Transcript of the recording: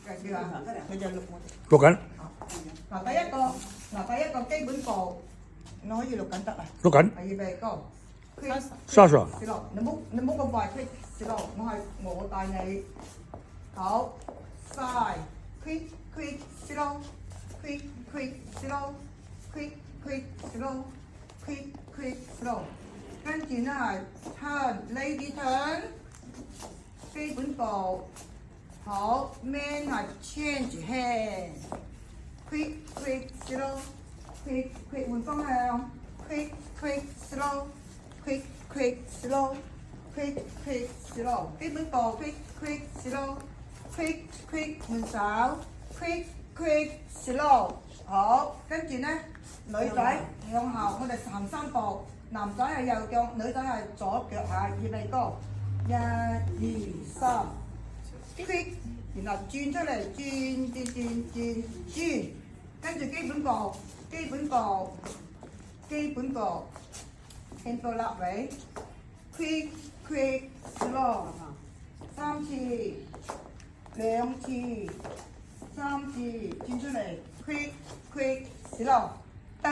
叫啊，佢就錄我哋。錄緊，第一個基本步，你可以錄緊得啊。錄緊。係預備高。Sasha。小樂，你唔好咁快 quick， 小樂，我帶你。好 ，side quick 小樂 quick 小樂 quick 小樂 quick 小樂，跟住咧係 turn lady turn， 基本步。好 ，man 係 change hand。quick 小樂 quick 換方向 quick slow quick slow quick slow， 基本步 quick slow quick 換手 quick slow。好，跟住咧女仔向後，我哋行3步，男仔係右腳，女仔係左腳嚇，預備高，1、2、3 quick， 然後轉出嚟，轉，跟住基本步。handle 立位 quick slow， 3次2次3次轉出嚟 quick slow， 噔。